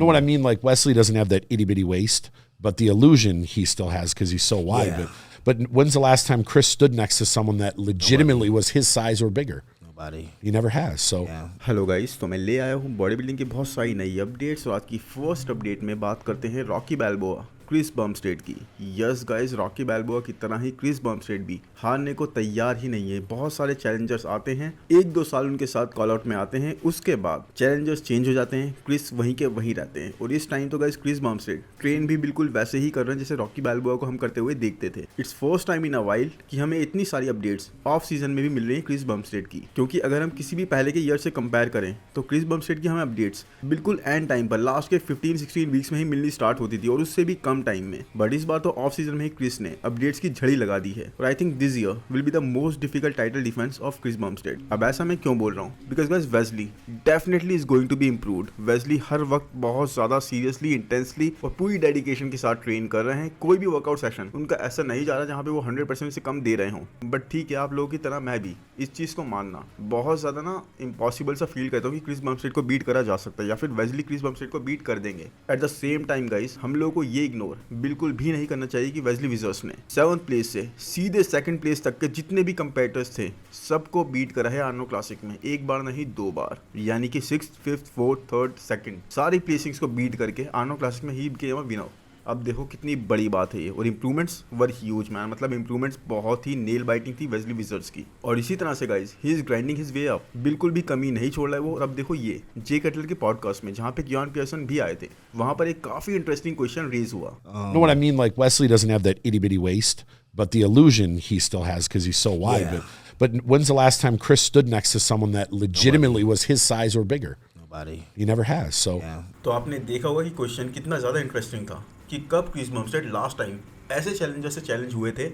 know what I mean? Like Wesley doesn't have that itty bitty waist, but the illusion he still has because he's so wide. Yeah. But when's the last time Chris stood next to someone that legitimately was his size or bigger? Nobody. He never has. So hello guys, तो मैं ले आया हूँ body building की बहुत सारी नई updates और आज की फर्स्ट अपडेट में बात करते हैं रॉकी बैल्बोआ, क्रिस बम्स्टेड की। यस गाइस, रॉकी बैल्बोआ की तरह ही क्रिस बम्स्टेड भी हारने को तैयार ही नहीं है। बहुत सारे चैलेंजर्स आते हैं, 1-2 साल उनके साथ कॉल आउट में आते हैं, उसके बाद चैलेंजर्स चेंज हो जाते हैं, क्रिस वहीं के वहीं रहते हैं। और इस टाइम तो गाइस क्रिस बम्स्टेड ट्रेन भी बिल्कुल वैसे ही कर रहे हैं जैसे रॉकी बैल्बोआ को हम करते हुए देखते थे। It's first time in a while कि हमें इतनी सारी अपडेट्स ऑफ सीजन में भी मिल रही है क्रिस बम्स्टेड की, क्योंकि अगर हम किसी भी पहले के ईयर से कंपेयर करें तो क्रिस बम्स्टेड की हमें अपडेट्स बिल्कुल एंड टाइम पर लास्ट के 15-16 वीक्स में ही मिलनी स्टार्ट होती थी और उससे भी कम टाइम में। बट इस बार तो ऑफ सीजन में ही क्रिस ने अपडेट्स की झड़ी लगा दी है और I think this year will be the most difficult title defence of Chris Bumstead. अब ऐसा मैं क्यों बोल रहा हूँ? Because guys Wesley definitely is going to be improved. Wesley हर वक्त बहुत ज्यादा सीरियसली, इंटेंसली और पूरी डेडिकेशन के साथ ट्रेन कर रहे हैं। कोई भी वर्कआउट सेशन उनका ऐसा नहीं जा रहा जहाँ पे वो 100% से कम दे रहे हों। बट ठीक है, आप लोगों की तरह मैं भी इस चीज़ को मानना बहुत ज़्यादा ना इम्पॉसिबल सा फील करता हूँ कि क्रिस बम्स्टेड को बीट करा जा सकता है या फिर वेस्ली क्रिस बम्स्टेड को बीट कर देंगे। At the same time guys, हम लोगों को ये इग्नोर बिल्कुल भी नहीं करना चाहिए कि वेस्ली विजर्स ने 7th प्लेस से सीधे 2nd प्लेस तक के जितने भी कंपेटिटर्स थे सबको बीट करा है आर्नो क्लासिक में, एक बार नहीं 2 बार। यानी कि 6th, 5th, 4th, 3rd, 2nd सारी प्लेसिंग्स को बीट करके आर्नो क्लासिक में ही बिकेम अ विनर। अब देखो कितनी बड़ी बात है ये। और इंप्रूवमेंट्स वर ह्यूज मैन, मतलब इंप्रूवमेंट्स बहुत ही नेल बाइटिंग थी वेस्ली विजर्स की। और इसी तरह से guys he is grinding his way up, बिल्कुल भी कमी नहीं छोड़ रहा है वो। और अब देखो ये जे कटलर के पॉडकास्ट में जहाँ पे कियान पियर्सन भी आए थे, वहाँ पर एक काफी इंटरेस्टिंग क्वेश्चन रेज हुआ। know what I mean? Like Wesley doesn't have that itty bitty waist, but the illusion he still has because he's so wide. Yeah. But when's the last time Chris stood next to someone that legitimately was his size or bigger? Nobody. He never has. So तो आपने देखा होगा कि question कितना ज़्यादा interesting था कि कब क्रिस बम्स्टेड लास्ट टाइम ऐसे चैलेंजर से चैलेंज हुए थे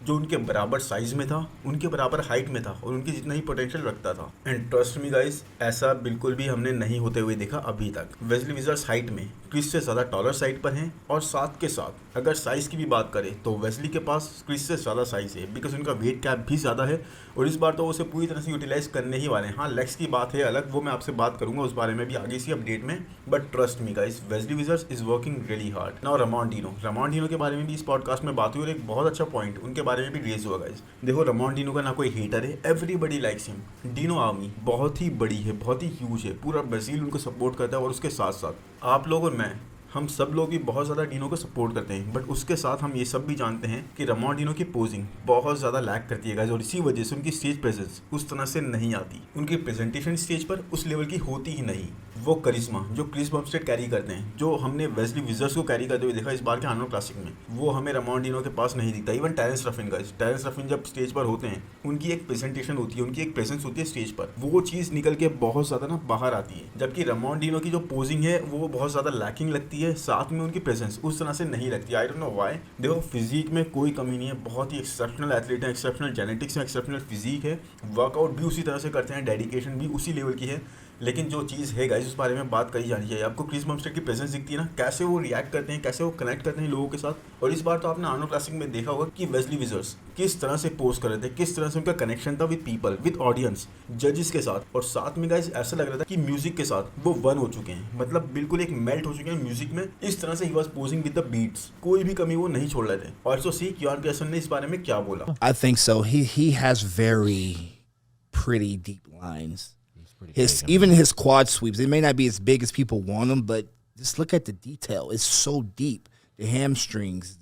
जो उनके बराबर साइज में था, उनके बराबर हाइट में था और उनकी जितना ही पोटेंशियल रखता था। एंड ट्रस्ट मी गाइस, ऐसा बिल्कुल भी हमने नहीं होते हुए देखा अभी तक। वेस्ली विजर्स हाइट में क्रिस से ज़्यादा टॉलर साइड पर हैं और साथ के साथ अगर साइज़ की भी बात करें तो वेस्ली के पास क्रिस से ज़्यादा साइज़ है बिकॉज उनका वेट कैप भी ज़्यादा है और इस बार तो उसे पूरी तरह से यूटिलाइज करने ही वाले हैं। हाँ, लेग्स की बात है अलग, वो मैं आपसे बात करूंगा उस बारे में भी आगे इसी अपडेट में। But trust me guys, Wesley Vissers is working really hard now. Ramon Dino के बारे में भी इस पॉडकास्ट में बात हुई और एक बहुत अच्छा पॉइंट उनके बारे में भी रेज हुआ। देखो, रमॉन डिनो का ना कोई हेटर है, everybody likes him. Dino army बहुत ही बड़ी है, बहुत ही ह्यूज है, पूरा ब्राजील उनको सपोर्ट करता है और उसके साथ साथ आप लोग और मैं, हम सब लोग भी बहुत ज़्यादा डिनो को सपोर्ट करते हैं। बट उसके साथ हम ये सब भी जानते हैं कि रमॉन डिनो की पोजिंग बहुत ज़्यादा लैक करती है गाइस और इसी वजह से उनकी स्टेज प्रेजेंस उस तरह से नहीं आती, उनकी प्रेजेंटेशन स्टेज पर उस लेवल की होती ही नहीं। वो करिश्मा जो क्रिस बम्स्टेड कैरी करते हैं, जो हमने वेस्ली विजर्स को कैरी करते हुए देखा इस बार के आर्नो क्लासिक में, वो हमें रमॉन डिनो के पास नहीं दिखता। इवन टेरेंस रफिन गाइस, टेरेंस रफिन जब स्टेज पर होते हैं उनकी एक प्रेजेंटेशन होती है, उनकी एक प्रेजेंस होती है स्टेज पर, वो चीज़ निकल के बहुत ज़्यादा ना बाहर आती है। जबकि रमॉन डिनो की जो पोजिंग है वो बहुत ज़्यादा लैकिंग लगती है, साथ में उनकी प्रेजेंस उस तरह से नहीं लगती। I don't know why. देखो, फिजिक में कोई कमी नहीं है, बहुत ही एक्सेप्शनल एथलीट है, एक्सेप्शनल जेनेटिक्स है, एक्सेप्शनल फिजिक है, वर्कआउट भी उसी तरह से करते हैं, डेडिकेशन भी उसी लेवल की है। लेकिन जो चीज़ है गाइस उस बारे में बात करी जानी चाहिए। आपको क्रिस बम्स्टेड की प्रेजेंस दिखती है ना, कैसे वो रिएक्ट करते हैं, कैसे वो कनेक्ट करते हैं लोगों के साथ। और इस बार तो आपने आर्नो क्लासिक में देखा होगा कि वेस्ली विजर्स किस तरह से पोस्ट कर रहे थे, किस तरह से उनका कनेक्शन था विद पीपल, विद ऑडियंस, जजेस के साथ। और साथ में गाइस ऐसा लग रहा था कि म्यूजिक के साथ वो वन हो चुके हैं, मतलब बिल्कुल एक मेल्ट हो चुके हैं म्यूजिक में। इस तरह से ही was posing with the beats, कोई भी कमी वो नहीं छोड़ रहे थे। ऑल्सो सी कियान पियर्सन ने इस बारे में क्या बोला। I think so. He has very pretty deep lines. Even his quad sweeps, they may not be as big as people want them, but just look at the detail. It's so deep. The hamstrings,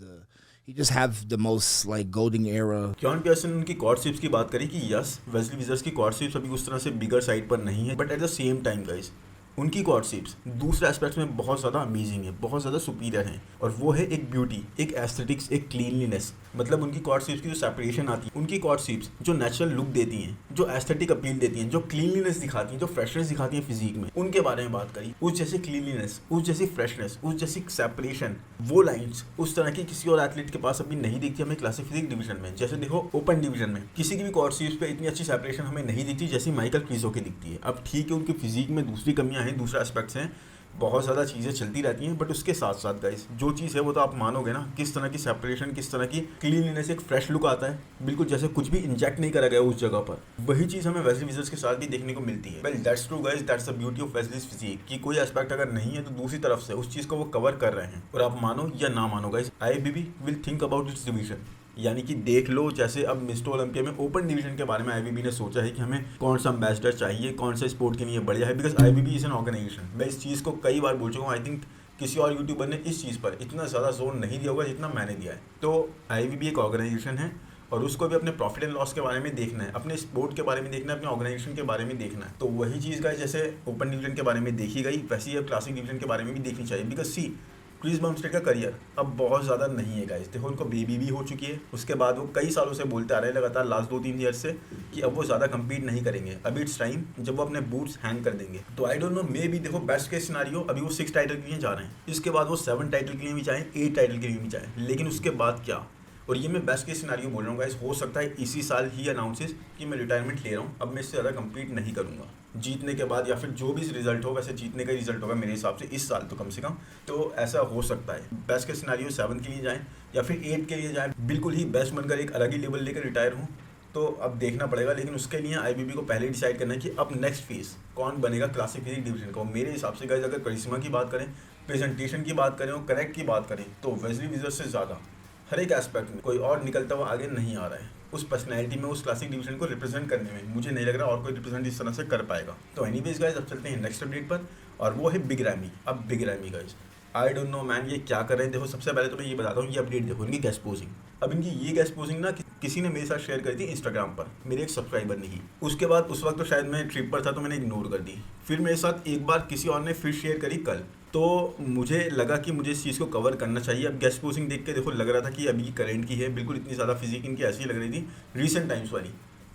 he just have the most like golden era. Kiyan Pearson ने उनकी quad sweeps की बात करी कि yes, Wesley विजर्स की quad sweeps अभी उस तरह से बिगर साइड पर नहीं है, but at the same time guys उनकी क्वाड स्वीप्स दूसरे एस्पेक्ट्स में बहुत ज़्यादा अमेजिंग है, बहुत ज़्यादा सुपीरियर है। और वो है एक ब्यूटी, एक एस्थेटिक्स, एक क्लीनलीनेस। मतलब उनकी क्वाड स्वीप्स की जो सेपरेशन आती है, उनकी क्वाड स्वीप्स जो नेचुरल लुक देती हैं, जो एस्थेटिक अपील देती हैं, जो क्लीनलीनेस दिखाती हैं, जो फ्रेशनेस दिखाती हैं फिजिक में, उनके बारे में बात करी। उस जैसी क्लीनलीनेस, उस जैसी फ्रेशनेस, उस जैसी सेपरेशन, वो लाइन्स उस तरह की किसी और एथलीट के पास अभी नहीं दिखती हमें क्लासिक फिजिक डिवीजन में। जैसे देखो, ओपन डिवीजन में किसी की भी क्वाड स्वीप्स पे इतनी अच्छी सेपरेशन हमें नहीं दिखती जैसी माइकल क्रीजो की दिखती है। अब ठीक है, उनकी फिजिक में दूसरी कमियां हैं, दूसरे एस्पेक्ट्स हैं, बहुत ज़्यादा चीज़ें चलती रहती हैं, बट उसके साथ साथ गाइस जो चीज़ है वो तो आप मानोगे ना, किस तरह की सेपरेशन, किस तरह की क्लीनलीनेस, एक फ्रेश लुक आता है, बिल्कुल जैसे कुछ भी इंजेक्ट नहीं करा गया उस जगह पर। वही चीज़ हमें वेस्ली विज़र्ड्स के साथ भी देखने को मिलती है। Well that's true guys, that's the beauty of Wesley's physique कि कोई एस्पेक्ट अगर नहीं है तो दूसरी तरफ से उस चीज़ को वो कवर कर रहे हैं। और आप मानो या ना मानो guys, IFBB will think about it's division, यानी कि देख लो जैसे अब मिस्टर ओलंपिया में ओपन डिवीजन के बारे में IFBB ने सोचा है कि हमें कौन सा एम्बेसडर चाहिए, कौन सा स्पोर्ट के लिए बढ़िया है, because IFBB is an organization. मैं इस चीज़ को कई बार बोल चुका हूँ, आई थिंक किसी और यूट्यूबर ने इस चीज़ पर इतना ज़्यादा जोर नहीं दिया होगा जितना मैंने दिया है। तो IFBB एक ऑर्गेनाइजेशन है और उसको भी अपने प्रॉफिट एंड लॉस के बारे में देखना है, अपने स्पोर्ट के बारे में देखना है, अपने ऑर्गेनाइजेशन के बारे में देखना है। तो वही चीज़ का जैसे ओपन डिवीजन के बारे में देखी गई, वैसे ही अब क्लासिक डिवीजन के बारे में भी देखनी चाहिए। बिकॉज सी क्रिस बमस्टेड का करियर अब बहुत ज़्यादा नहीं है गाइस। देखो उनको बेबी भी हो चुकी है, उसके बाद वो कई सालों से बोलते आ रहे हैं लगातार लास्ट 2-3 ईयर से कि अब वो ज़्यादा compete नहीं करेंगे। अब इट्स टाइम जब वो अपने बूट्स हैंग कर देंगे। तो I don't know, may be देखो बेस्ट केस सिनारियो अभी वो 6 टाइटल के लिए जा रहे हैं, इसके बाद वो 7 टाइटल के लिए भी जाएँ, 8 टाइटल के लिए भी जाएँ, लेकिन उसके बाद क्या? और ये मैं बेस्ट केस सिनारियो बोल रहा हूँ गाइस, हो सकता है इसी साल ही अनाउंसेस कि मैं रिटायरमेंट ले रहा हूँ, अब मैं इससे ज़्यादा कंप्लीट नहीं करूँगा जीतने के बाद, या फिर जो भी रिजल्ट हो, वैसे जीतने का रिजल्ट होगा मेरे हिसाब से इस साल तो कम से कम। तो ऐसा हो सकता है बेस्ट केस सिनारियो 7 के लिए जाएँ या फिर 8 के लिए जाएँ, बिल्कुल ही बेस्ट बनकर एक अलग ही लेवल लेकर रिटायर हूँ। तो अब देखना पड़ेगा, लेकिन उसके लिए IFBB को पहले डिसाइड करना है कि अब नेक्स्ट फेज कौन बनेगा क्लासिक फिजिक डिवीजन का। मेरे हिसाब से गाइस अगर करिश्मा की बात करें, प्रेजेंटेशन की बात करें और करेक्ट की बात करें, तो वेस्ली विज़र्ड से ज़्यादा हर एक एस्पेक्ट में कोई और निकलता हुआ आगे नहीं आ रहा है। उस पर्सनैलिटी में, उस क्लासिक डिवीजन को रिप्रेजेंट करने में मुझे नहीं लग रहा और कोई रिप्रेजेंट इस तरह से कर पाएगा। तो एनीवेज गाइस, अब चलते हैं नेक्स्ट अपडेट पर, और वो है बिग रैमी। अब big ramie guys, I don't know man, ये क्या कर रहे हैं। देखो सबसे पहले तो मैं ये बताता हूँ, ये अपडेट देखो इनकी गेस्ट पोजिंग। अब इनकी ये गेस्ट पोजिंग ना किसी ने मेरे साथ शेयर करी थी इंस्टाग्राम पर, मेरे एक सब्सक्राइबर ने ही। उसके बाद उस वक्त तो शायद मैं ट्रिप पर था तो मैंने इग्नोर कर दी। फिर मेरे साथ एक बार किसी और ने फिर शेयर करी कल, तो मुझे लगा कि मुझे इस चीज़ को कवर करना चाहिए। अब गेस्ट पोजिंग देख के देखो लग रहा था कि अभी करंट की है, बिल्कुल इतनी ज़्यादा फिजिक इनकी ऐसी लग रही थी रीसेंट टाइम्स वाली,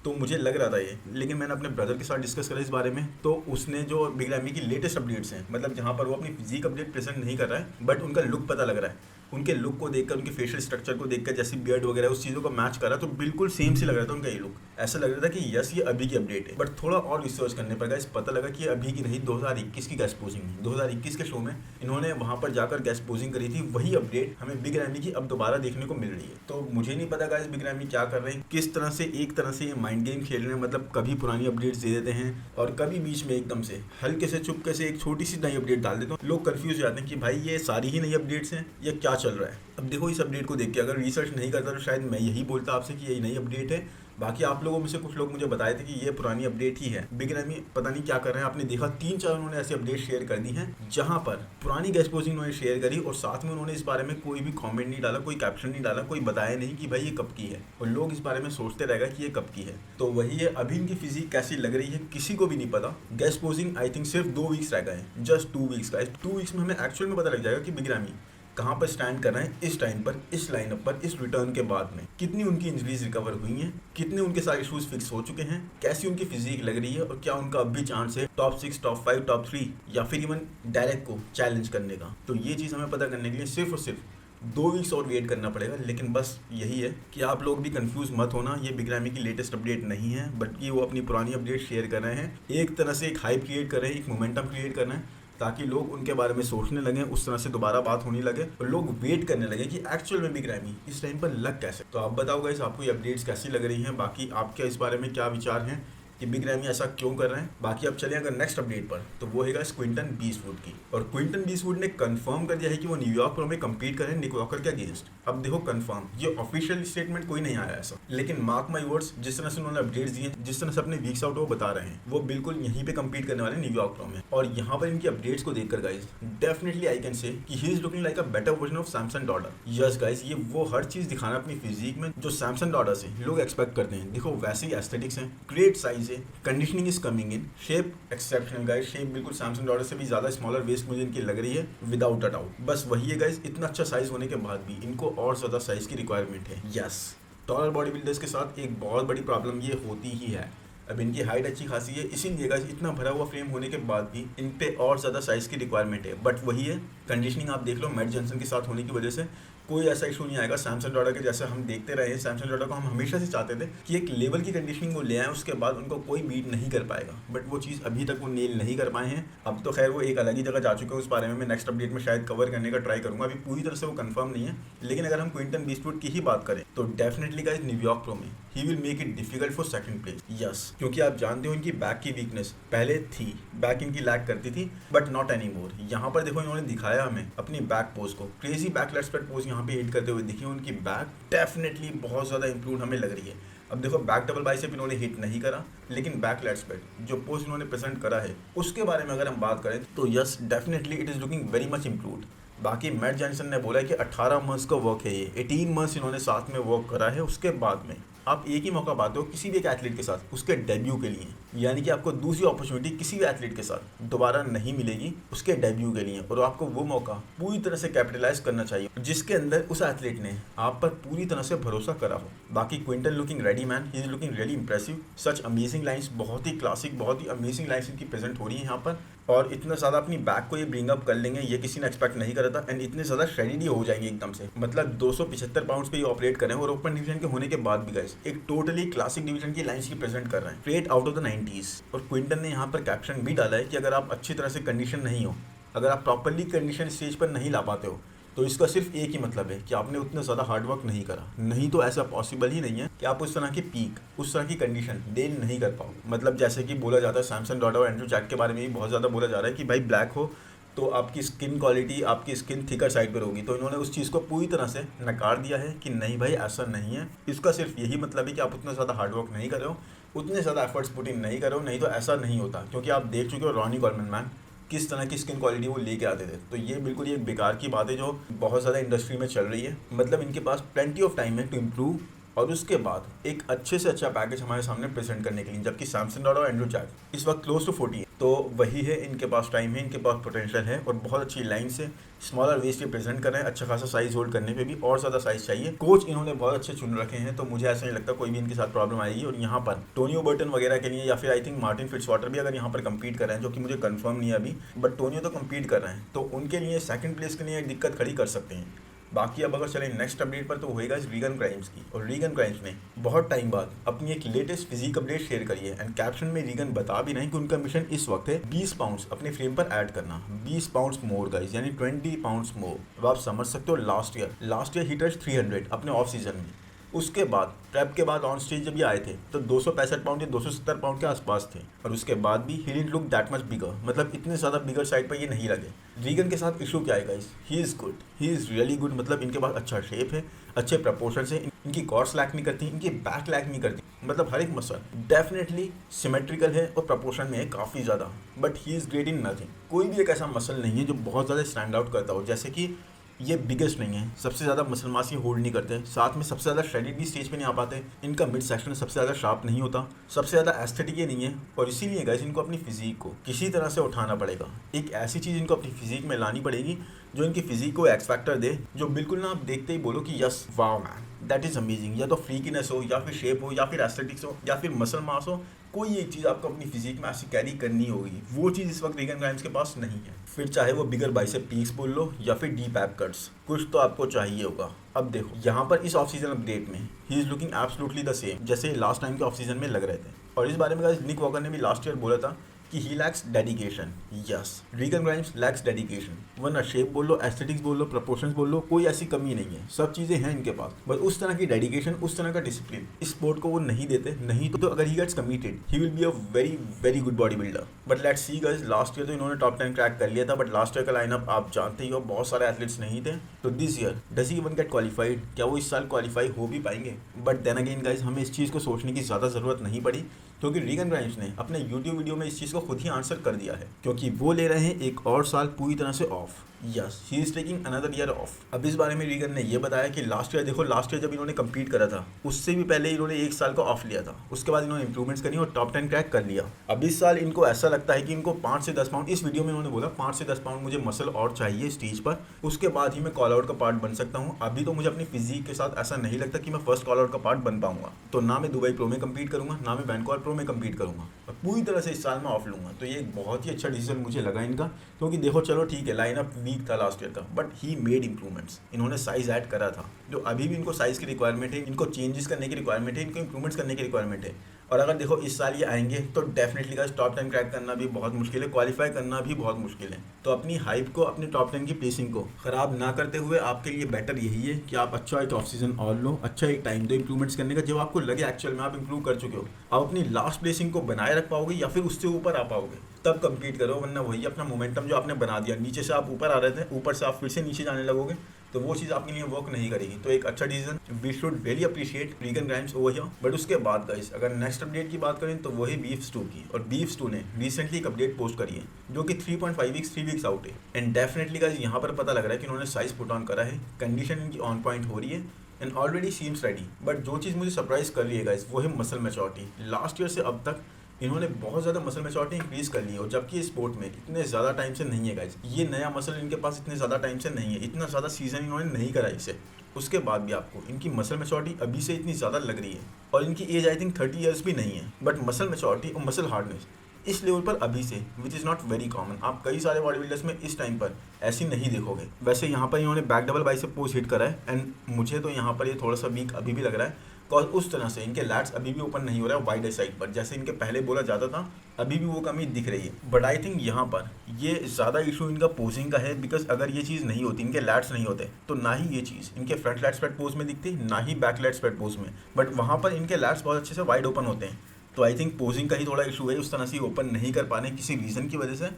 तो मुझे लग रहा था ये। लेकिन मैंने अपने ब्रदर के साथ डिस्कस करा इस बारे में, तो उसने जो बिग रैमी की लेटेस्ट अपडेट्स हैं, मतलब जहाँ पर वो अपनी फिजिक अपडेट प्रेजेंट नहीं कर रहा है, बट उनका लुक पता लग रहा है, उनके लुक को देखकर, उनके फेशियल स्ट्रक्चर को देखकर, जैसी बियर्ड वगैरह उस चीज़ों को मैच करा तो बिल्कुल सेम सी लग रहा था उनका ये लुक। ऐसा लग रहा था कि यस ये अभी की अपडेट है। बट थोड़ा और रिसर्च करने पर गाइस पता लगा कि अभी की नहीं, 2021 की गेस्ट पोजिंग है। 2021 के शो में इन्होंने वहाँ पर जाकर गेस्ट पोजिंग करी थी, वही अपडेट हमें बिग रैमी की अब दोबारा देखने को मिल रही है। तो मुझे नहीं पता गाइस बिग रैमी क्या कर रहे हैं, किस तरह से एक तरह से ये माइंड गेम खेल रहे हैं, मतलब कभी पुरानी अपडेट्स दे देते हैं और कभी बीच में एकदम से हल्के से चुपके से एक छोटी सी नई अपडेट डाल देते हैं। लोग कंफ्यूज हो जाते हैं कि भाई ये सारी ही नई अपडेट्स हैं, ये क्या चल रहा है। अब देखो इस अपडेट को देख के अगर रिसर्च नहीं करता तो शायद मैं यही बोलता आपसे कि ये नई अपडेट है। बाकी आप लोगों में से कुछ लोग मुझे बताए थे कि ये पुरानी अपडेट ही है। बिग रैमी पता नहीं क्या कर रहे हैं। आपने देखा 3-4 उन्होंने ऐसी अपडेट शेयर कर दी हैं जहां पर पुरानी गेस्ट पोजिंग उन्होंने शेयर करी और साथ में उन्होंने इस बारे में कोई भी कमेंट नहीं डाला, कोई कैप्शन नहीं डाला, कोई बताया नहीं कि भाई ये कब की है, और लोग इस बारे में सोचते रहेगा कि ये कब की है। तो वही है, अभी इनकी फिजिक कैसी लग रही है किसी को भी नहीं पता। गेस्ट पोजिंग आई थिंक सिर्फ 2 वीक्स रह गए हैं, जस्ट 2 वीक्स का। 2 वीक्स में हमें एक्चुअल में पता लग जाएगा कि बिग रैमी कहाँ पर स्टैंड कर रहे हैं इस टाइम पर, इस लाइनअप पर, इस रिटर्न के बाद में। कितनी उनकी इंजरीज रिकवर हुई हैं, कितने उनके सारे इशूज फिक्स हो चुके हैं, कैसी उनकी फिजिक लग रही है, और क्या उनका अब भी चांस है टॉप 6, टॉप 5, टॉप 3 या फिर इवन डायरेक्ट को चैलेंज करने का। तो ये चीज़ हमें पता करने के लिए सिर्फ और सिर्फ 2 वीक्स और वेट करना पड़ेगा। लेकिन बस यही है कि आप लोग भी कंफ्यूज मत होना, ये बिग रैमी की लेटेस्ट अपडेट नहीं है, बल्कि वो अपनी पुरानी अपडेट शेयर कर रहे हैं। एक तरह से एक हाइप क्रिएट कर रहे हैं, एक मोमेंटम क्रिएट कर रहे हैं, ताकि लोग उनके बारे में सोचने लगें, उस तरह से दोबारा बात होने लगे और लोग वेट करने लगे कि एक्चुअल में बिग रैमी इस टाइम पर लग कैसे। तो आप बताओ गाइस आपको ये अपडेट्स कैसी लग रही हैं, बाकी आपके इस बारे में क्या विचार हैं कि बिग रैमी ऐसा क्यों कर रहे हैं। बाकी अब चलें अगर नेक्स्ट अपडेट पर, तो वो है क्विंटन बीस्टवुड की। और क्विंटन बीस्टवुड ने कंफर्म कर दिया है कि वो न्यूयॉर्क प्रो में कम्पीट करें निक वॉकर के अगेंस्ट। अब देखो कंफर्म, ये ऑफिशियल स्टेटमेंट कोई नहीं आया ऐसा, लेकिन मार्क माई वर्ड्स, जिस तरह से उन्होंने अपडेट्स दिए, जिस तरह से अपने वीक्स आउट वो बता रहे हैं, वो बिल्कुल यहीं पे कम्पीट करने वाले न्यूयॉर्क प्रो में। और यहाँ पर इनकी अपडेट्स को देखकर guys definitely I can say कि he is looking like a better version of Samson daughter. Yes guys, ये वो हर चीज दिखाना अपनी फिजिक में जो सैमसन डॉटर से लोग एक्सपेक्ट करते हैं। देखो वैसे ही एस्थेटिक्स हैं, ग्रेट साइज है, conditioning is coming in, shape exceptional guys, shape बिल्कुल सैमसन डॉटर से भी ज्यादा स्मॉलर वेस्ट मुझे इनकी लग रही है विदाउट अ डाउट। बस वही है गाइस, इतना अच्छा साइज होने के बाद भी इनको और ज्यादा साइज की रिक्वायरमेंट है। यस, टॉलर बॉडी बिल्डर्स के साथ एक बहुत बड़ी प्रॉब्लम ये होती ही है। अब इनकी हाइट अच्छी खासी है, इसीलिए गाइस इतना भरा हुआ फ्रेम होने के बाद भी इन पे और ज़्यादा साइज़ की रिक्वायरमेंट है। बट वही है कंडीशनिंग आप देख लो मैट जॉनसन के साथ होने की वजह से कोई ऐसा इशू नहीं आएगा सैमसन डॉडा के जैसे हम देखते रहे हैं। सैमसन डॉडा को हम हमेशा से चाहते थे कि एक लेवल की कंडीशनिंग वो ले आए, उसके बाद उनको कोई बीट नहीं कर पाएगा, बट वो चीज़ अभी तक वो नेल नहीं कर पाए हैं। अब तो खैर वो एक अलग ही जगह जा चुके हैं, उस बारे में मैं नेक्स्ट अपडेट में शायद कवर करने का ट्राई करूंगा, अभी पूरी तरह से वो कंफर्म नहीं है। लेकिन अगर हम क्विंटन बीस्टवुड की ही बात करें तो डेफिनेटली गाइस न्यूयॉर्क प्रो में he will make it difficult for second place, yes, क्योंकि आप जानते हो इनकी बैक की वीकनेस पहले थी, बैक इनकी लैग करती थी बट नॉट एनी मोर। यहाँ पर देखो इन्होंने दिखाया हमें अपनी बैक पोज को, crazy back lat spread pose यहाँ पे हिट करते हुए देखिए, उनकी बैक डेफिनेटली बहुत ज़्यादा इंप्रूव हमें लग रही है। अब देखो बैक डबल बाइसेप इन्होंने हिट नहीं करा, लेकिन बैक लेट स्प्रेड जो पोज इन्होंने प्रेजेंट करा है उसके बारे में अगर हम बात करें तो yes definitely it is looking very much improved. बाकी मैट जॉनसन ने बोला कि 18 मंथ्स का वर्क है ये, 18 मंथ्स इन्होंने साथ में वर्क करा है। उसके बाद में आप एक ही मौका पाते हो किसी भी एक एथलीट के साथ उसके डेब्यू के लिए, यानी कि आपको दूसरी अपॉर्चुनिटी किसी भी एथलीट के साथ दोबारा नहीं मिलेगी उसके डेब्यू के लिए, और आपको वो मौका पूरी तरह से कैपिटलाइज करना चाहिए जिसके अंदर उस एथलीट ने आप पर पूरी तरह से भरोसा करा हो। बाकी Quinton looking ready man, he is looking really impressive, such amazing lines, बहुत ही क्लासिक, बहुत ही अमेजिंग लाइन्स इनकी प्रेजेंट हो रही है यहाँ पर, और इतना ज़्यादा अपनी बैक को ये ब्रिंग अप कर लेंगे ये किसी ने एक्सपेक्ट नहीं करा था। एंड इतने ज़्यादा शेडिडी हो जाएंगे एकदम से, मतलब 275 पाउंड्स पे ये ऑपरेट करें और ओपन डिवीजन के होने के बाद भी गाइस एक टोटली क्लासिक डिवीजन की लाइन्स की प्रेजेंट कर रहे हैं, straight out of the 90s। और क्विंटन ने यहाँ पर कैप्शन भी डाला है कि अगर आप अच्छी तरह से कंडीशन नहीं हो, अगर आप प्रॉपरली कंडीशन स्टेज पर नहीं ला पाते हो, तो इसका सिर्फ एक ही मतलब है कि आपने उतना ज़्यादा हार्डवर्क नहीं करा, नहीं तो ऐसा पॉसिबल ही नहीं है कि आप उस तरह की पीक, उस तरह की कंडीशन डेल नहीं कर पाओ। मतलब जैसे कि बोला जाता है सैमसन डॉडा और एंड्रू जैक के बारे में भी बहुत ज़्यादा बोला जा रहा है कि भाई ब्लैक हो तो आपकी स्किन क्वालिटी, आपकी स्किन थिकर साइड पर होगी, तो इन्होंने उस चीज़ को पूरी तरह से नकार दिया है कि नहीं भाई ऐसा नहीं है। इसका सिर्फ यही मतलब है कि आप उतना ज़्यादा हार्डवर्क नहीं करो, उतने ज़्यादा एफर्ट्स पुट इन नहीं करो, नहीं तो ऐसा नहीं होता। क्योंकि आप देख चुके हो रॉनी कॉलमैन मैन किस तरह की स्किन क्वालिटी वो लेके आते थे, तो ये बिल्कुल ही एक बेकार की बात है जो बहुत ज़्यादा इंडस्ट्री में चल रही है। मतलब इनके पास प्लेंटी ऑफ टाइम है टू इम्प्रूव और उसके बाद एक अच्छे से अच्छा पैकेज हमारे सामने प्रेजेंट करने के लिए, जबकि सैमसन डॉडा और एंड्रू जैक इस वक्त क्लोज टू 40 है, तो वही है, इनके पास टाइम है, इनके पास पोटेंशियल है और बहुत अच्छी लाइन से स्मॉलर वेस्ट ये प्रेजेंट कर रहे हैं। अच्छा खासा साइज होल्ड करने पे भी और ज़्यादा साइज चाहिए, कोच इन्होंने बहुत अच्छे चुन रखे हैं, तो मुझे ऐसा नहीं लगता कोई भी इनके साथ प्रॉब्लम आएगी। और यहाँ पर टोनियो बर्टन वगैरह के लिए या फिर आई थिंक मार्टिन फिट्जवाटर भी अगर यहाँ पर कम्पीट कर रहे हैं, जो कि मुझे कंफर्म नहीं है अभी, बट टोनियो तो कम्पीट कर रहे हैं, तो उनके लिए सेकंड प्लेस के लिए दिक्कत खड़ी कर सकते हैं। बाकी अब अगर चले नेक्स्ट अपडेट पर तो होएगा इस रीगन ग्राइम्स की, और रीगन ग्राइम्स ने बहुत टाइम बाद अपनी एक लेटेस्ट फिजिक अपडेट शेयर करी है। एंड कैप्शन में रीगन बता भी नहीं कि उनका मिशन इस वक्त है 20 पाउंड्स अपने फ्रेम पर ऐड करना, 20 पाउंड्स मोर गाइस, यानी 20 पाउंड्स मोर। अब आप समझ सकते हो लास्ट ईयर ही टच 300 अपने ऑफ सीजन में, उसके बाद प्रेप के बाद ऑन स्टेज जब ये आए थे तो 265 पाउंड या 270 पाउंड के आसपास थे, और उसके बाद भी he didn't look that much bigger, मतलब इतने ज़्यादा बिगर साइड पर ये नहीं लगे। रीगन के साथ इशू क्या है guys, he is good, he is really good, मतलब इनके पास अच्छा शेप है, अच्छे प्रपोर्शन है, इनकी कॉर्स लैक नहीं करती, इनकी बैक लैक नहीं करती, मतलब हर एक मसल डेफिनेटली सिमेट्रिकल है और प्रपोर्शन में है काफ़ी ज़्यादा, but he is great in nothing. कोई भी एक ऐसा मसल नहीं है जो बहुत ज़्यादा स्टैंड आउट करता हो, जैसे कि ये बिगेस्ट नहीं है, सबसे ज़्यादा मसल मास ये होल्ड नहीं करते, साथ में सबसे ज़्यादा श्रेडिड भी स्टेज पे नहीं आ पाते, इनका मिड सेक्शन सबसे ज़्यादा शार्प नहीं होता, सबसे ज़्यादा एस्थेटिक ये नहीं है, और इसीलिए गाइस इनको अपनी फिजिक को किसी तरह से उठाना पड़ेगा। एक ऐसी चीज़ इनको अपनी फिजिक में लानी पड़ेगी जो इनकी फिजिक को एक्स फैक्टर दे, जो बिल्कुल ना आप देखते ही बोलो कि yes wow man that is amazing. या तो फ्रीकीनेस हो, या फिर शेप हो, या फिर एस्थेटिक्स हो, या फिर मसल मास हो, कोई एक चीज़ आपको अपनी फिजिक में ऐसी कैरी करनी होगी, वो चीज़ इस वक्त रीगन ग्राइम्स के पास नहीं है। फिर चाहे वो बिगर बाइसेप पीक्स बोल लो या फिर डीप एप कट्स, कुछ तो आपको चाहिए होगा। अब देखो यहाँ पर इस ऑफ सीजन अपडेट में he is looking absolutely the same जैसे लास्ट टाइम के ऑफ सीजन में लग रहे थे, और इस बारे में गाइस निक वॉकर ने भी लास्ट ईयर बोला था कि he lacks dedication. Yes, Regan Grimes lacks dedication, वरना शेप बोल लो, एस्थेटिक्स बोल लो, प्रपोर्शंस बोल लो, कोई ऐसी कमी नहीं है, सब चीज़ें हैं इनके पास, बस उस तरह की डेडिकेशन, उस तरह का डिसिप्लिन इस स्पोर्ट को वो नहीं देते। नहीं तो अगर he gets committed he will be a very very good body builder. But let's see guys, last year तो इन्होंने टॉप 10 क्रैक कर लिया था, बट लास्ट ईयर का लाइनअप आप जानते ही हो, बहुत सारे एथलीट्स नहीं थे, तो this year does he even get qualified, क्या वो इस साल क्वालिफाई हो भी पाएंगे? बट देन अगेन गाइस, हमें इस चीज़ को सोचने की ज़्यादा ज़रूरत नहीं पड़ी, क्योंकि रीगन ग्राइम्स ने अपने यूट्यूब वीडियो में इस चीज़ को खुद ही आंसर कर दिया है, क्योंकि वो ले रहे हैं एक और साल पूरी तरह से of. Yes, he is taking another year of. अब इस बारे में रीगन ने ये बताया कि लास्ट ईयर देखो, लास्ट ईयर जब इन्होंने कम्पीट करा था उससे भी पहले इन्होंने एक साल का ऑफ लिया था, उसके बाद इन्होंने इंप्रूवमेंट्स करी और टॉप 10 क्रैक कर लिया। अब इस साल इनको ऐसा लगता है कि इनको 5 से 10 पाउंड, इस वीडियो में इन्होंने बोला 5 से 10 पाउंड मुझे मसल और चाहिए स्टेज पर, उसके बाद ही मैं कॉल आउट का पार्ट बन सकता हूँ। अभी तो मुझे अपनी फिजिक के साथ ऐसा नहीं लगता कि मैं फर्स्ट कॉल आउट का पार्ट बन पाऊंगा, तो ना मैं दुबई प्रो में कम्पीट करूंगा, ना मैं वैनकूवर प्रो में कम्पीट करूंगा, पूरी तरह से इस साल में ऑफ लूंगा। तो ये एक बहुत ही अच्छा डिसीजन मुझे लगा इनका, क्योंकि देखो चलो ठीक है, लाइनअप वीक वीक था लास्ट ईयर का, बट ही मेड इंप्रूवमेंट्स। इन्होंने साइज ऐड करा था, जो अभी भी इनको साइज की रिक्वायरमेंट है, इनको चेंजेस करने की रिक्वायरमेंट है, इनको इंप्रूवमेंट्स करने की रिक्वायरमेंट है। और अगर देखो इस साल ये आएंगे तो डेफिनेटली गाइस टॉप 10 क्रैक करना भी बहुत मुश्किल है, क्वालिफाई करना भी बहुत मुश्किल है। तो अपनी हाइप को, अपनी टॉप 10 की प्लेसिंग को खराब ना करते हुए आपके लिए बेटर यही है कि आप अच्छा एक ऑफ सीजन और लो, अच्छा एक टाइम दो इंप्रूवमेंट्स करने का। जब आपको लगे एक्चुअल में आप इंप्रूव कर चुके हो, आप अपनी लास्ट प्लेसिंग को बनाए रख पाओगे या फिर उससे ऊपर आ पाओगे, तब कंपीट करो। वरना वही अपना मोमेंटम जो आपने बना दिया, नीचे से आप ऊपर आ रहे थे, ऊपर से आप फिर से नीचे जाने लगोगे, तो वो चीज़ आपके लिए वर्क नहीं करेगी। तो एक अच्छा decision, we should really appreciate Reagan Grimes over here. But उसके बाद गाइस अगर नेक्स्ट अपडेट की बात करें तो वही बीफ स्टू की, और बीफ स्टू ने रिसेंटली एक अपडेट पोस्ट करी है जो कि 3.5 वीक्स 3 वीक्स आउट है। एंड डेफिनेटली गाइस यहाँ पर पता लग रहा है कि उन्होंने साइज पुट ऑन करा है, कंडीशन इनकी ऑन पॉइंट हो रही है and already seems ready. But जो चीज़ मुझे सरप्राइज कर रही है गाइस वो है मसल मैच्योरिटी। लास्ट ईयर से अब तक इन्होंने बहुत ज़्यादा मसल मैच्योरिटी इंक्रीज कर ली है, और जबकि इस स्पोर्ट में इतने ज़्यादा टाइम से नहीं है गाइस, ये नया मसल इनके पास इतने ज़्यादा टाइम से नहीं है, इतना ज़्यादा सीजन इन्होंने नहीं करा इसे। उसके बाद भी आपको इनकी मसल मैच्योरिटी अभी से इतनी ज़्यादा लग रही है, और इनकी एज आई थिंक 30 ईयर्स भी नहीं है, बट मसल मैच्योरिटी और मसल हार्डनेस इस लेवल पर अभी से, which is not very common. आप कई सारे बॉडी बिल्डर्स में इस टाइम पर ऐसी नहीं देखोगे। वैसे यहाँ पर इन्होंने back double bicep pose hit करा है, एंड मुझे तो यहाँ पर ये थोड़ा सा वीक अभी भी लग रहा है, और उस तरह से इनके लैट्स अभी भी ओपन नहीं हो रहा है वाइडर साइड पर, जैसे इनके पहले बोला जाता था, अभी भी वो कमी दिख रही है। बट आई थिंक यहाँ पर ये ज़्यादा इशू इनका पोजिंग का है, बिकॉज अगर ये चीज़ नहीं होती, इनके लैट्स नहीं होते, तो ना ही ये चीज़ इनके फ्रंट लैट स्प्रेड पोज में दिखती, ना ही बैक लैट स्प्रेड पोज में। बट वहाँ पर इनके लैट्स बहुत अच्छे से वाइड ओपन होते हैं, तो आई थिंक पोजिंग का ही थोड़ा इशू है, उस तरह से ओपन नहीं कर पाने किसी रीज़न की वजह से।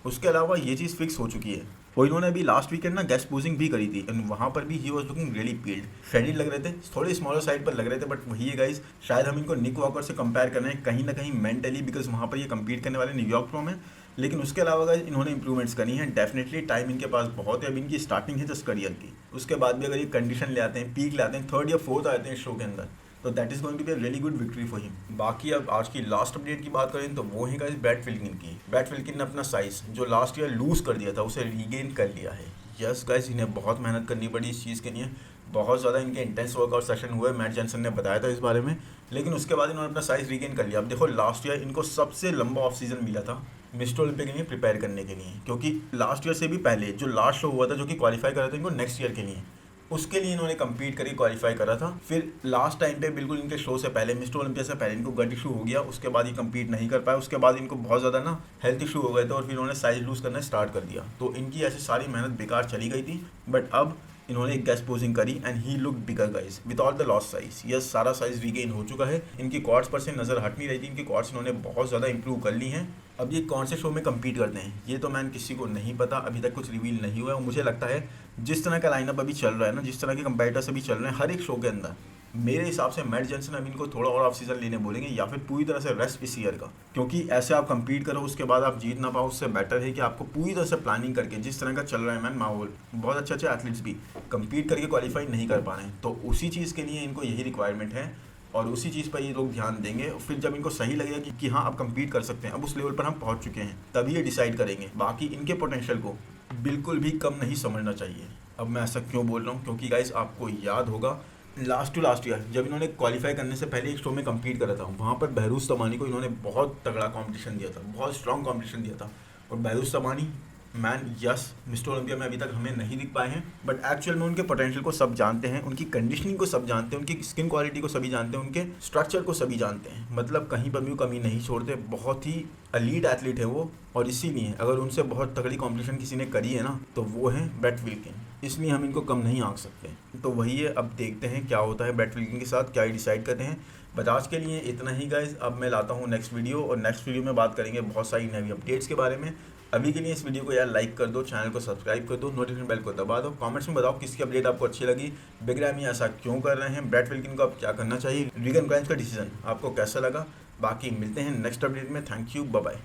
उसके अलावा ये चीज़ फिक्स हो चुकी है, और इन्होंने अभी लास्ट वीकेंड ना गेस्ट पोजिंग भी करी थी, एंड वहाँ पर भी he was looking really peeled, shaded लग रहे थे, थोड़े स्मॉलर साइड पर लग रहे थे। बट वही है गाइस, शायद हम इनको निक वॉकर से कंपेयर कर रहे हैं कहीं ना कहीं मेंटली, बिकॉज वहाँ पर ये कंपीट करने वाले न्यूयॉर्क प्रो में। लेकिन उसके अलावा गाइस इन्होंने इंप्रूवमेंट्स करी हैं, डेफिनेटली टाइम इनके पास बहुत है, अभी इनकी स्टार्टिंग है जस्ट करियर की। उसके बाद भी अगर ये कंडीशन ले आते हैं, पीक ले आते हैं, 3rd या 4th आते हैं शो के अंदर, तो that is going to be a really good victory for him. बाकी अब आज की लास्ट अपडेट की बात करें तो वो है गाइस ब्रैड विल्किन की। ब्रैड विल्किन ने अपना साइज जो लास्ट ईयर लूज कर दिया था उसे रीगेन कर लिया है। यस गाइस, इन्हें बहुत मेहनत करनी पड़ी इस चीज़ के लिए, बहुत ज़्यादा इनके इंटेंस वर्कआउट सेशन हुए, मैट जॉनसन ने बताया था इस बारे में, लेकिन उसके बाद इन्होंने अपना साइज रीगेन कर लिया। अब देखो लास्ट ईयर इनको सबसे लंबा ऑफ सीजन मिला था मिस्टर ओलंपिया के लिए प्रिपेयर करने के लिए, क्योंकि लास्ट ईयर से भी पहले जो लास्ट शो हुआ था जो कि क्वालिफाई करा था इनको नेक्स्ट ईयर के लिए, उसके लिए इन्होंने कंपीट करी, क्वालिफाई करा था। फिर लास्ट टाइम पे बिल्कुल इनके शो से पहले, मिस्टर ओलंपिया से पहले, इनको गट इशू हो गया, उसके बाद ये कंपीट नहीं कर पाए, उसके बाद इनको बहुत ज़्यादा ना हेल्थ इशू हो गए थे, और फिर इन्होंने साइज लूज करना स्टार्ट कर दिया, तो इनकी ऐसी सारी मेहनत बेकार चली गई थी। बट अब इन्होंने एक गेस्ट पोजिंग करी and he look bigger guys with all the loss size. Yes, सारा साइज रीगेन हो चुका है, इनकी क्वाड्स पर से नज़र हट नहीं रही थी, इनकी क्वाड्स इन्होंने बहुत ज़्यादा इंप्रूव कर ली हैं। अब ये कौन से शो में compete करते हैं ये तो मैन किसी को नहीं पता, अभी तक कुछ रिवील नहीं हुआ है। और मुझे लगता है जिस तरह का लाइनअप अभी चल रहा है ना, जिस तरह के कंपेटिटर्स अभी चल रहे हैं हर एक शो के अंदर, मेरे हिसाब से मैट जॉनसन अभी इनको थोड़ा और ऑफ सीजन लेने बोलेंगे, या फिर पूरी तरह से रेस्ट इस ईयर का, क्योंकि ऐसे आप कंपीट करो उसके बाद आप जीत ना पाओ, उससे बेटर है कि आपको पूरी तरह से प्लानिंग करके, जिस तरह का चल रहा है मैन माहौल, बहुत अच्छे अच्छे एथलीट्स भी कंपीट करके क्वालिफाई नहीं कर पा रहे हैं, तो उसी चीज़ के लिए इनको यही रिक्वायरमेंट है, और उसी चीज़ पर ये लोग ध्यान देंगे। फिर जब इनको सही लगेगा कि हाँ आप कंपीट कर सकते हैं, अब उस लेवल पर हम पहुंच चुके हैं, तभी ये डिसाइड करेंगे। बाकी इनके पोटेंशियल को बिल्कुल भी कम नहीं समझना चाहिए। अब मैं ऐसा क्यों बोल रहा हूँ, क्योंकि गाइस आपको याद होगा लास्ट ईयर जब इन्होंने क्वालिफाई करने से पहले एक शो में कंपीट करा था, वहाँ पर बहरूज तमानी को इन्होंने बहुत तगड़ा कॉम्पिटिशन दिया था, बहुत स्ट्रॉन्ग कॉम्पिटिशन दिया था। और Behrooz Tabani man, yes, mister Olympia में अभी तक हमें नहीं दिख पाए हैं, बट एक्चुअल में उनके पोटेंशियल को सब जानते हैं, उनकी कंडीशनिंग को सब जानते हैं, उनकी स्किन क्वालिटी को सभी जानते हैं, उनके स्ट्रक्चर को सभी जानते हैं, मतलब कहीं पर भी कमी नहीं छोड़ते। बहुत ही एलीट एथलीट है वो, और इसीलिए अगर उनसे बहुत तगड़ी कॉम्पिटिशन किसी ने करी है ना तो वो है ब्रैड विल्किन, इसलिए हम इनको कम नहीं आंक सकते। तो वही है, अब देखते हैं क्या होता है ब्रैड विल्किन के साथ, क्या ही डिसाइड करते हैं। बट आज के लिए इतना ही गाइज, अब मैं लाता हूँ नेक्स्ट वीडियो, और नेक्स्ट वीडियो में बात करेंगे बहुत सारी नई अपडेट्स के बारे में। अभी के लिए इस वीडियो को यार लाइक कर दो, चैनल को सब्सक्राइब कर दो, नोटिफिकेशन बेल को दबा दो, कमेंट्स में बताओ किसकी अपडेट आपको अच्छी लगी, बिग रैमी ऐसा क्यों कर रहे हैं, ब्रैड विल्किन को अब क्या करना चाहिए, रीगन ग्राइम्स का डिसीजन आपको कैसा लगा। बाकी मिलते हैं नेक्स्ट अपडेट में, थैंक यू, बाय बाय।